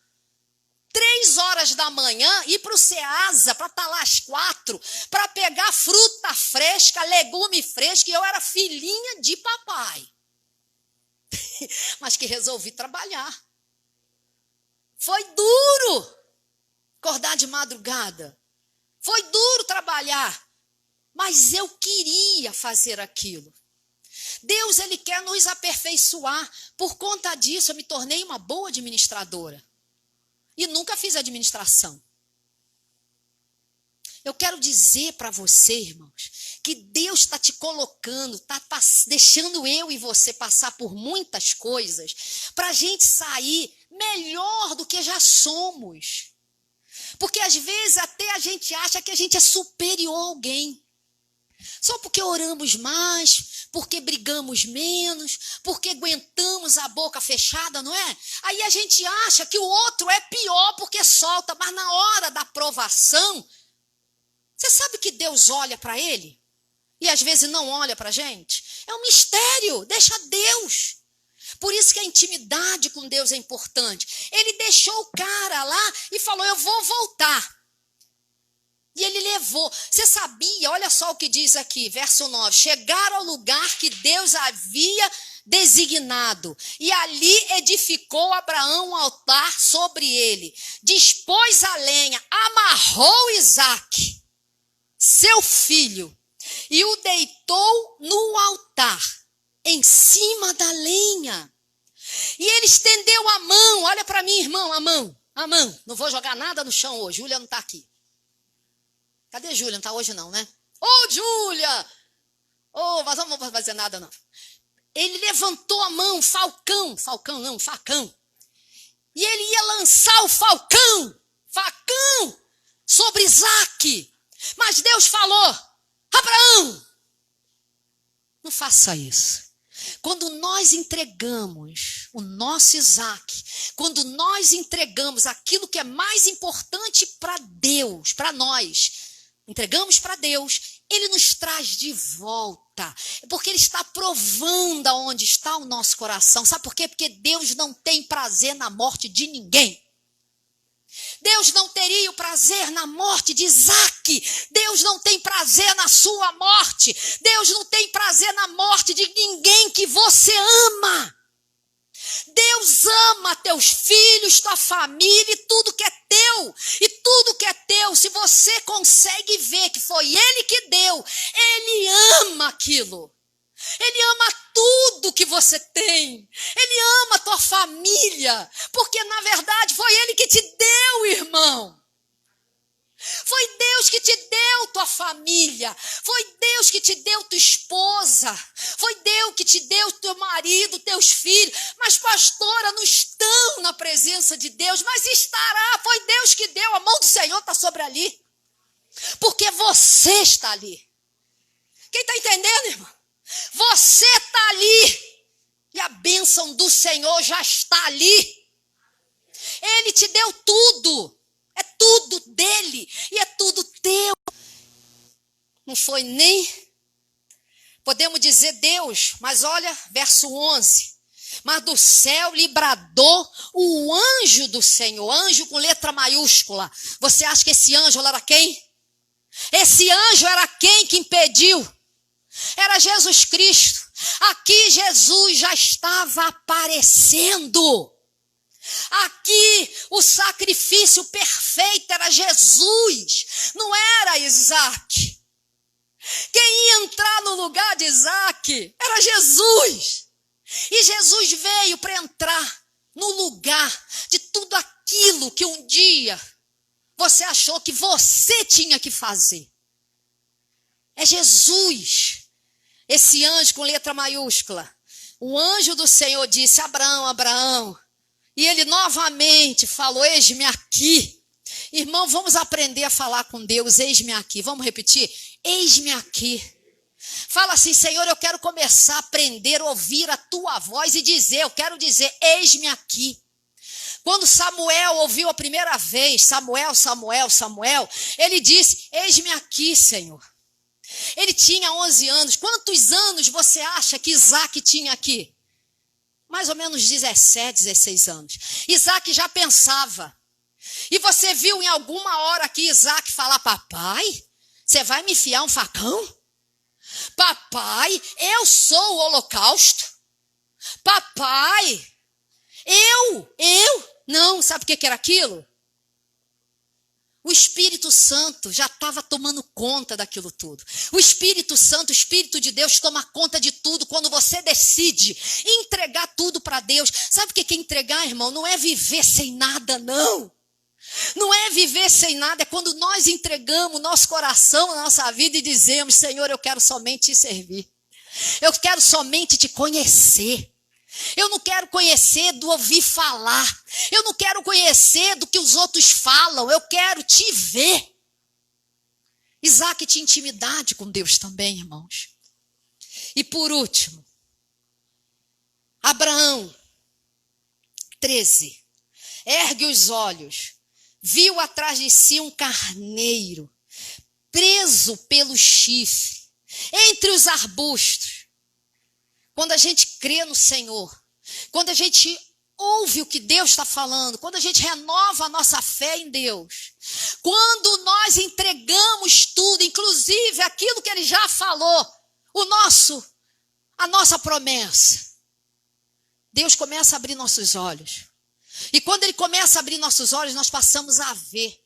3 horas da manhã, ir para o Ceasa, para estar lá às 4, para pegar fruta fresca, legume fresco, e eu era filhinha de papai. Mas que resolvi trabalhar. Foi duro acordar de madrugada. Foi duro trabalhar, mas eu queria fazer aquilo. Deus, Ele quer nos aperfeiçoar. Por conta disso, eu me tornei uma boa administradora. E nunca fiz administração. Eu quero dizer para você, irmãos, que Deus está te colocando, está deixando eu e você passar por muitas coisas para a gente sair melhor do que já somos. Porque às vezes até a gente acha que a gente é superior a alguém. Só porque oramos mais, porque brigamos menos, porque aguentamos a boca fechada, não é? Aí a gente acha que o outro é pior porque solta, mas na hora da provação, você sabe que Deus olha para ele? E às vezes não olha para a gente? É um mistério, deixa Deus. Por isso que a intimidade com Deus é importante. Ele deixou o cara lá e falou, eu vou voltar. E ele levou. Você sabia, olha só o que diz aqui, verso 9. Chegaram ao lugar que Deus havia designado. E ali edificou Abraão um altar sobre ele. Dispôs a lenha, amarrou Isaque, seu filho, e o deitou no altar, em cima da lenha. E ele estendeu a mão, olha para mim, irmão, a mão. Não vou jogar nada no chão hoje, Júlia não está aqui. Cadê Júlia? Não está hoje não, né? Ô, Júlia! Ô, mas não vamos fazer nada não. Ele levantou a mão, facão, e ele ia lançar o facão sobre Isaque. Mas Deus falou, Abraão, não faça isso. Quando nós entregamos o nosso Isaque, quando nós entregamos aquilo que é mais importante para Deus, para nós, entregamos para Deus, Ele nos traz de volta, porque Ele está provando aonde está o nosso coração. Sabe por quê? Porque Deus não tem prazer na morte de ninguém. Deus não teria o prazer na morte de Isaque. Deus não tem prazer na sua morte. Deus não tem prazer na morte de ninguém que você ama. Deus ama teus filhos, tua família e tudo que é teu. E tudo que é teu, se você consegue ver que foi Ele que deu, Ele ama aquilo. Ele ama tudo que você tem. Ele ama a tua família. Porque, na verdade, foi Ele que te deu, irmão. Foi Deus que te deu tua família. Foi Deus que te deu tua esposa. Foi Deus que te deu teu marido, teus filhos. Mas, pastora, não estão na presença de Deus. Mas estará. Foi Deus que deu. A mão do Senhor está sobre ali. Porque você está ali. Quem está entendendo, irmão? Você está ali. E a bênção do Senhor já está ali. Ele te deu tudo. É tudo dele e é tudo teu. Não foi nem, podemos dizer Deus, mas olha, verso 11. Mas do céu lhe bradou o anjo do Senhor, anjo com letra maiúscula. Você acha que esse anjo era quem? Esse anjo era quem que impediu? Era Jesus Cristo. Aqui Jesus já estava aparecendo. Aqui o sacrifício perfeito era Jesus, não era Isaque. Quem ia entrar no lugar de Isaque era Jesus. E Jesus veio para entrar no lugar de tudo aquilo que um dia você achou que você tinha que fazer. É Jesus, esse anjo com letra maiúscula. O anjo do Senhor disse, Abraão, Abraão. E ele novamente falou, eis-me aqui. Irmão, vamos aprender a falar com Deus, eis-me aqui. Vamos repetir? Eis-me aqui. Fala assim, Senhor, eu quero começar a aprender a ouvir a tua voz e dizer, eu quero dizer, eis-me aqui. Quando Samuel ouviu a primeira vez, Samuel, ele disse, eis-me aqui, Senhor. Ele tinha 11 anos. Quantos anos você acha que Isaque tinha aqui? Mais ou menos 17, 16 anos. Isaque já pensava. E você viu em alguma hora aqui Isaque falar, papai, você vai me enfiar um facão? Papai, eu sou o holocausto. Papai, eu. Não, sabe o que era aquilo? O Espírito Santo já estava tomando conta daquilo tudo. O Espírito Santo, o Espírito de Deus toma conta de tudo quando você decide entregar tudo para Deus. Sabe o que é entregar, irmão? Não é viver sem nada, não. Não é viver sem nada, é quando nós entregamos nosso coração, a nossa vida e dizemos: Senhor, eu quero somente te servir. Eu quero somente te conhecer. Eu não quero conhecer do ouvir falar. Eu não quero conhecer do que os outros falam. Eu quero te ver. Isaac tinha intimidade com Deus também, irmãos. E por último, Abraão, 13. Ergue os olhos. Viu atrás de si um carneiro, preso pelo chifre, entre os arbustos. Quando a gente crê no Senhor, quando a gente ouve o que Deus está falando, quando a gente renova a nossa fé em Deus, quando nós entregamos tudo, inclusive aquilo que Ele já falou, a nossa promessa, Deus começa a abrir nossos olhos. E quando Ele começa a abrir nossos olhos, nós passamos a ver.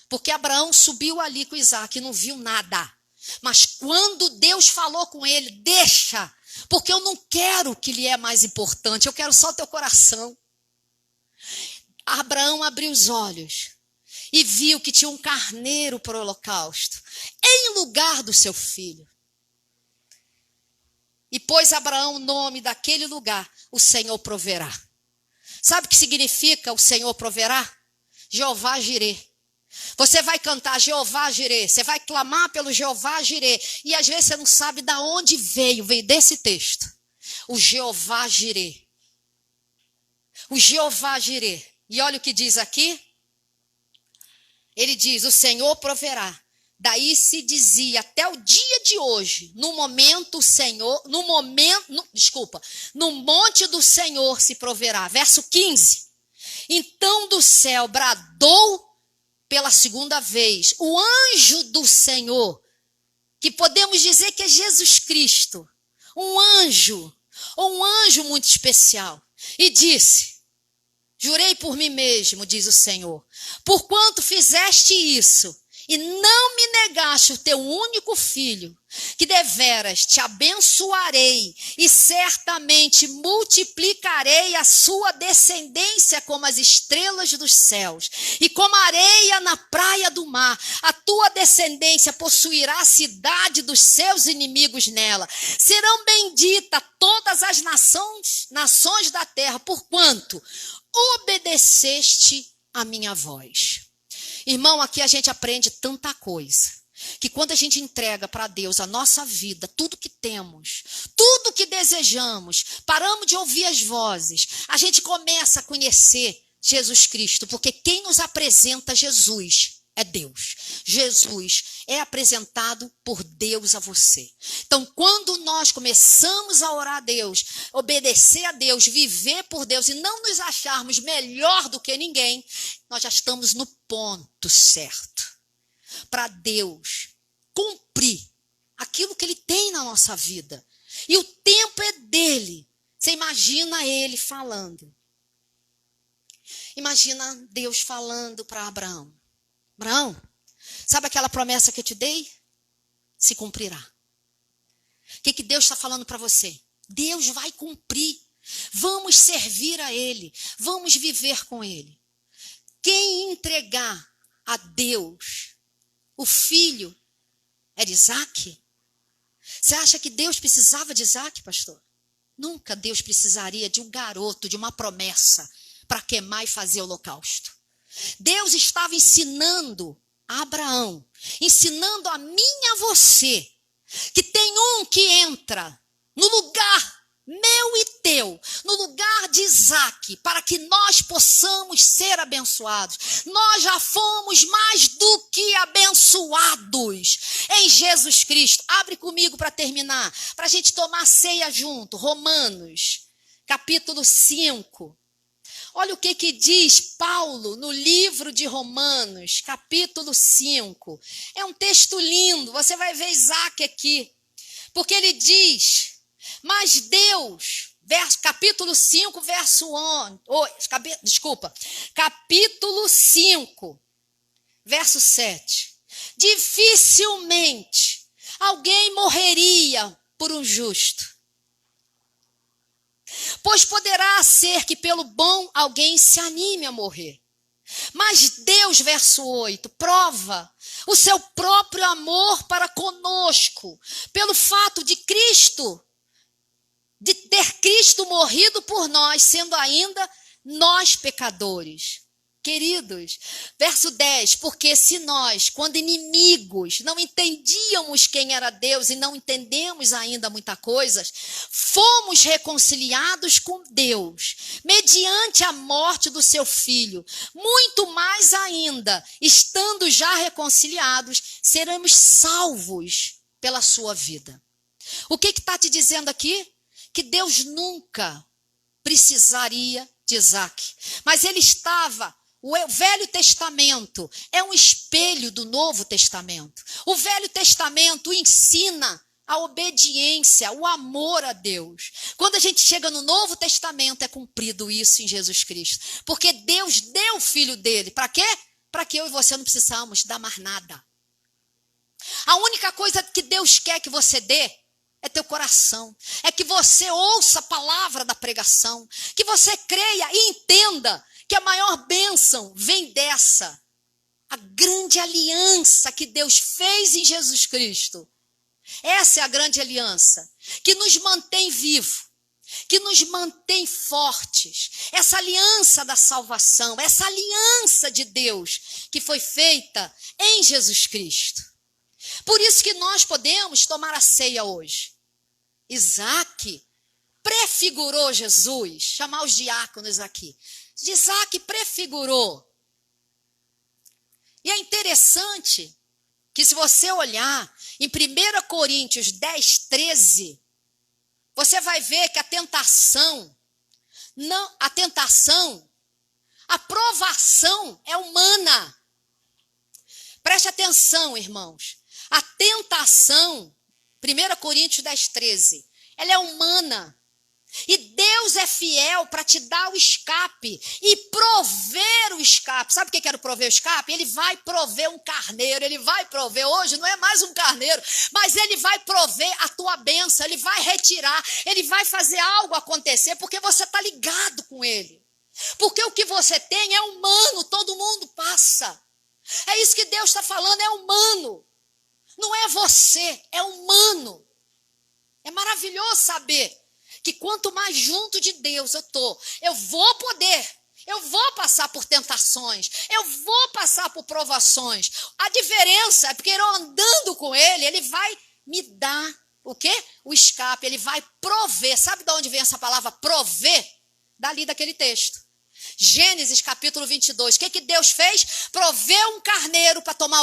Porque Abraão subiu ali com Isaac e não viu nada. Mas quando Deus falou com ele: deixa, porque eu não quero o que lhe é mais importante, eu quero só o teu coração. Abraão abriu os olhos e viu que tinha um carneiro para o holocausto, em lugar do seu filho. E pôs Abraão o nome daquele lugar: o Senhor proverá. Sabe o que significa o Senhor proverá? Jeová Jirê. Você vai cantar Jeová Jirê, você vai clamar pelo Jeová Jirê, e às vezes você não sabe de onde veio desse texto. O Jeová Jirê. O Jeová Jirê. E olha o que diz aqui. Ele diz: o Senhor proverá. Daí se dizia até o dia de hoje, no monte do Senhor se proverá. Verso 15. Então do céu bradou pela segunda vez o anjo do Senhor, que podemos dizer que é Jesus Cristo, um anjo muito especial, e disse: jurei por mim mesmo, diz o Senhor, porquanto fizeste isso, e não me negaste o teu único filho, que deveras te abençoarei, e certamente multiplicarei a sua descendência como as estrelas dos céus, e como a areia na praia do mar. A tua descendência possuirá a cidade dos seus inimigos nela. Serão benditas todas as nações da terra, porquanto obedeceste a minha voz. Irmão, aqui a gente aprende tanta coisa, que quando a gente entrega para Deus a nossa vida, tudo que temos, tudo que desejamos, paramos de ouvir as vozes, a gente começa a conhecer Jesus Cristo, porque quem nos apresenta Jesus é Deus. Jesus é apresentado por Deus a você. Então, quando nós começamos a orar a Deus, obedecer a Deus, viver por Deus e não nos acharmos melhor do que ninguém, nós já estamos no ponto certo para Deus cumprir aquilo que Ele tem na nossa vida. E o tempo é dele. Você imagina Ele falando. Imagina Deus falando para Abraão: Abraão, sabe aquela promessa que eu te dei? Se cumprirá. O que Deus está falando para você? Deus vai cumprir. Vamos servir a Ele. Vamos viver com Ele. Quem entregar a Deus o filho era Isaac? Você acha que Deus precisava de Isaac, pastor? Nunca Deus precisaria de um garoto, de uma promessa para queimar e fazer holocausto. Deus estava ensinando a Abraão, ensinando a mim e a você, que tem um que entra no lugar meu e teu, no lugar de Isaac, para que nós possamos ser abençoados. Nós já fomos mais do que abençoados em Jesus Cristo. Abre comigo para terminar, para a gente tomar ceia junto. Romanos, capítulo 5. Olha o que diz Paulo no livro de Romanos, capítulo 5. É um texto lindo, você vai ver Isaac aqui. Porque ele diz: mas Deus, capítulo 5, capítulo 5, verso 7. Dificilmente alguém morreria por um justo, pois poderá ser que pelo bom alguém se anime a morrer. Mas Deus, verso 8, prova o seu próprio amor para conosco, pelo fato de ter Cristo morrido por nós, sendo ainda nós pecadores. Queridos, verso 10, porque se nós, quando inimigos, não entendíamos quem era Deus e não entendemos ainda muita coisa, fomos reconciliados com Deus, mediante a morte do seu Filho, muito mais ainda, estando já reconciliados, seremos salvos pela sua vida. O que está te dizendo aqui? Que Deus nunca precisaria de Isaac, mas ele estava... O Velho Testamento é um espelho do Novo Testamento. O Velho Testamento ensina a obediência, o amor a Deus. Quando a gente chega no Novo Testamento, é cumprido isso em Jesus Cristo. Porque Deus deu o Filho dele. Para quê? Para que eu e você não precisamos dar mais nada. A única coisa que Deus quer que você dê é teu coração. É que você ouça a palavra da pregação. Que você creia e entenda que a maior bênção vem dessa, a grande aliança que Deus fez em Jesus Cristo. Essa é a grande aliança, que nos mantém vivos, que nos mantém fortes. Essa aliança da salvação, essa aliança de Deus que foi feita em Jesus Cristo. Por isso que nós podemos tomar a ceia hoje. Isaac prefigurou Jesus, chamar os diáconos aqui. Isaac prefigurou. E é interessante que se você olhar em 1 Coríntios 10, 13, você vai ver que a provação é humana. Preste atenção, irmãos. A tentação, 1 Coríntios 10, 13, ela é humana. E Deus é fiel para te dar o escape e prover o escape. Sabe o que era prover o escape? Ele vai prover um carneiro, ele vai prover, hoje não é mais um carneiro, mas ele vai prover a tua bênção, ele vai retirar, ele vai fazer algo acontecer, porque você está ligado com ele. Porque o que você tem é humano, todo mundo passa. É isso que Deus está falando, é humano. Não é você, é humano. É maravilhoso saber que quanto mais junto de Deus eu vou passar por tentações, eu vou passar por provações. A diferença é porque eu andando com ele, ele vai me dar o quê? O escape, ele vai prover. Sabe de onde vem essa palavra prover? Dali daquele texto. Gênesis capítulo 22, o que Deus fez? Proveu um carneiro para tomar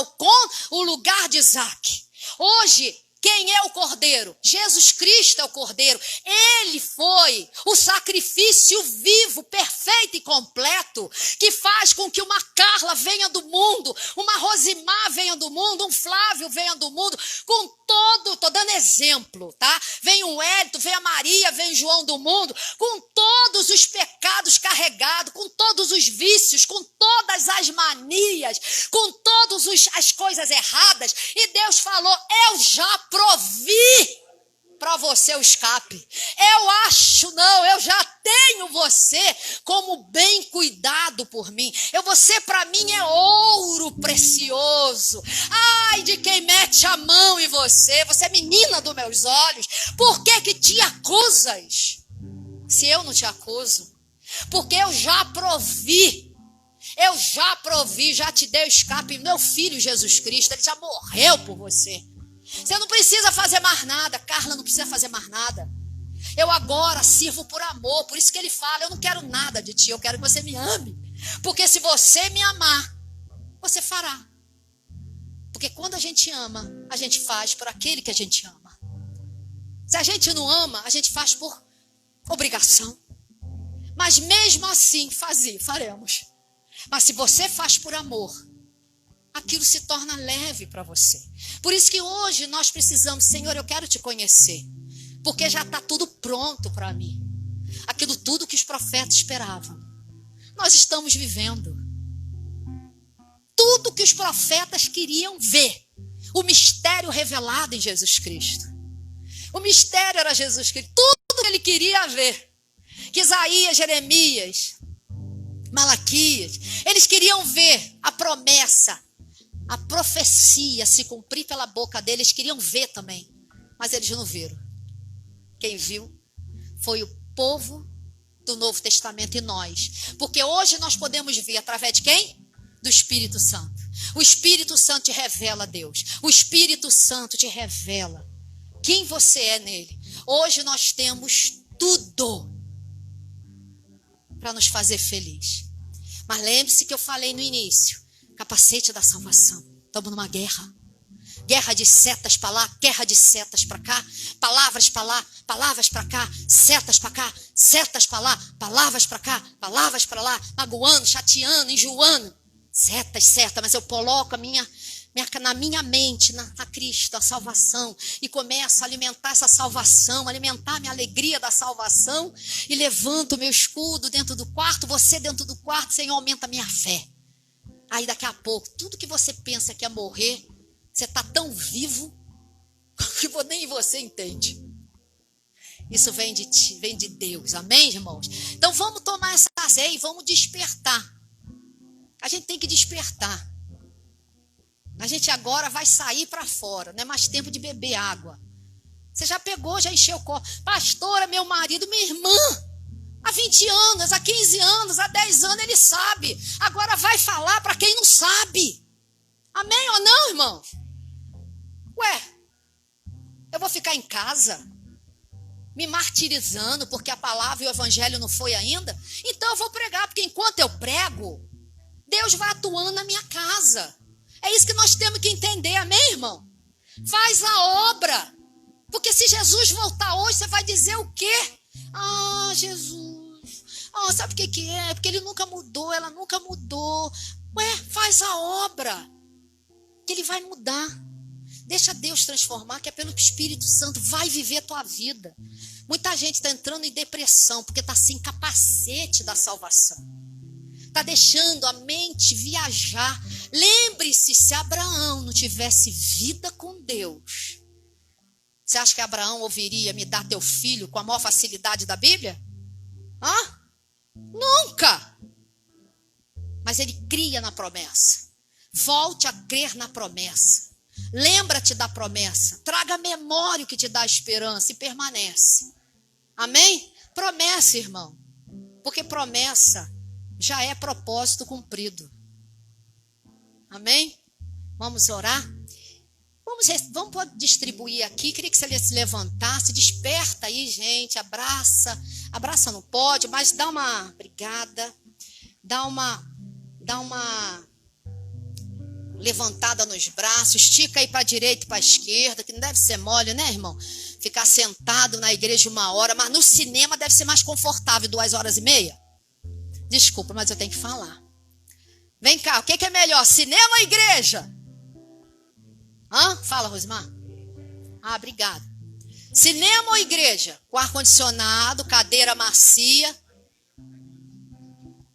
o lugar de Isaac. Hoje, quem é o Cordeiro? Jesus Cristo é o Cordeiro. Ele foi o sacrifício vivo, perfeito e completo, que faz com que uma Carla venha do mundo, uma Rosimar venha do mundo, um Flávio venha do mundo, com todo, estou dando exemplo, tá? Vem o Hélito, vem a Maria, vem o João do mundo, com todos os pecados carregados, com todos os vícios, com todas as manias, com todas as coisas erradas. E Deus falou, eu já provi para você o escape. Eu já tenho você como bem cuidado por mim. Você para mim é ouro precioso. Ai de quem mete a mão em você. Você é menina dos meus olhos. Por que te acusas? Se eu não te acuso. Porque eu já provi, já te dei o escape. Meu filho Jesus Cristo, ele já morreu por você. Você não precisa fazer mais nada. Carla não precisa fazer mais nada. Eu agora sirvo por amor. Por isso que ele fala, eu não quero nada de ti, eu quero que você me ame. Porque se você me amar, você fará. Porque quando a gente ama, a gente faz por aquele que a gente ama. Se a gente não ama, a gente faz por obrigação. Mas mesmo assim, faremos. Mas se você faz por amor, aquilo se torna leve para você. Por isso que hoje nós precisamos, Senhor, eu quero te conhecer. Porque já está tudo pronto para mim. Aquilo tudo que os profetas esperavam. Nós estamos vivendo. Tudo que os profetas queriam ver. O mistério revelado em Jesus Cristo. O mistério era Jesus Cristo. Tudo que ele queria ver. Que Isaías, Jeremias, Malaquias. Eles queriam ver a promessa, a profecia se cumprir pela boca deles. Eles queriam ver também, mas eles não viram. Quem viu foi o povo do Novo Testamento e nós. Porque hoje nós podemos ver através de quem? Do Espírito Santo. O Espírito Santo te revela a Deus. O Espírito Santo te revela quem você é nele. Hoje nós temos tudo para nos fazer feliz. Mas lembre-se que eu falei no início. Capacete da salvação. Estamos numa guerra. Guerra de setas para lá, guerra de setas para cá, palavras para lá, palavras para cá, setas para cá, setas para lá, palavras para cá, palavras para lá, magoando, chateando, enjoando. Setas, mas eu coloco na minha mente, na Cristo, a salvação, e começo a alimentar essa salvação, alimentar a minha alegria da salvação, e levanto o meu escudo dentro do quarto, você dentro do quarto, Senhor, aumenta a minha fé. Aí daqui a pouco, tudo que você pensa que é morrer, você está tão vivo que nem você entende. Isso vem de ti, vem de Deus. Amém, irmãos? Então vamos tomar essa ceia e vamos despertar. A gente tem que despertar. A gente agora vai sair para fora. Não é mais tempo de beber água. Você já pegou, já encheu o copo. Pastora, meu marido, minha irmã. Há 20 anos, há 15 anos, há 10 anos ele sabe. Agora vai falar para quem não sabe. Amém ou não, irmãos? Ué, eu vou ficar em casa me martirizando porque a palavra e o evangelho não foi ainda? Então eu vou pregar, porque enquanto eu prego, Deus vai atuando na minha casa. É isso que nós temos que entender, amém, irmão? Faz a obra. Porque se Jesus voltar hoje, você vai dizer o quê? Ah, Jesus. Ah, sabe o que é? Porque ele nunca mudou, ela nunca mudou. Ué, faz a obra. Que ele vai mudar. Deixa Deus transformar, que é pelo Espírito Santo. Vai viver a tua vida. Muita gente está entrando em depressão porque está sem capacete da salvação. Está deixando a mente viajar. Lembre-se, se Abraão não tivesse vida com Deus, você acha que Abraão ouviria me dar teu filho com a maior facilidade da Bíblia? Hã? Nunca! Mas ele cria na promessa. Volte a crer na promessa. Lembra-te da promessa. Traga à memória o que te dá esperança e permanece. Amém? Promessa, irmão. Porque promessa já é propósito cumprido. Amém? Vamos orar? Vamos distribuir aqui. Queria que você se levantasse. Desperta aí, gente. Abraça. Abraça não pode, mas dá uma obrigada. Dá uma levantada nos braços, estica aí para a direita e para a esquerda, que não deve ser mole, né, irmão? Ficar sentado na igreja 1 hora, mas no cinema deve ser mais confortável, 2h30. Desculpa, mas eu tenho que falar. Vem cá, o que é melhor, cinema ou igreja? Hã? Fala, Rosimar. Ah, obrigada. Cinema ou igreja? Com ar-condicionado, cadeira macia.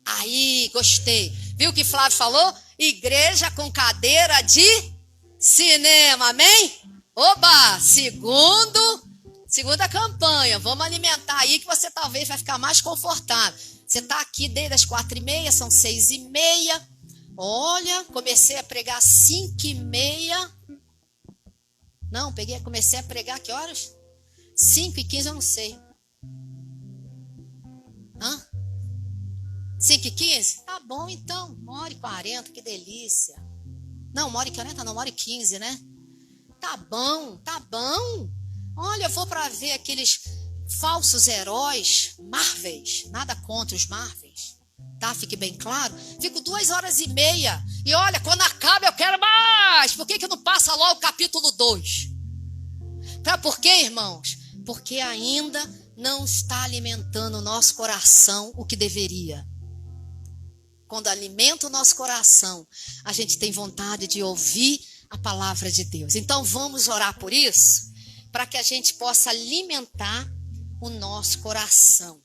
Aí, gostei. Viu o que Flávio falou? Igreja com cadeira de cinema, amém? Oba! Segunda campanha. Vamos alimentar aí que você talvez vai ficar mais confortável. Você está aqui desde as 4h30, são 6h30. Olha, comecei a pregar 5h30. Não, comecei a pregar que horas? 5h15, eu não sei. Hã? 5h15? Tá bom, então. 1h40, que delícia. Não, 1h40 não, 1h15, né? Tá bom, tá bom. Olha, eu vou para ver aqueles falsos heróis, Marvels. Nada contra os Marvels, tá? Fique bem claro. Fico 2h30. E olha, quando acaba eu quero mais. Por que não passa logo o capítulo 2? Sabe por quê, irmãos? Porque ainda não está alimentando o nosso coração o que deveria. Quando alimenta o nosso coração, a gente tem vontade de ouvir a palavra de Deus. Então vamos orar por isso, para que a gente possa alimentar o nosso coração.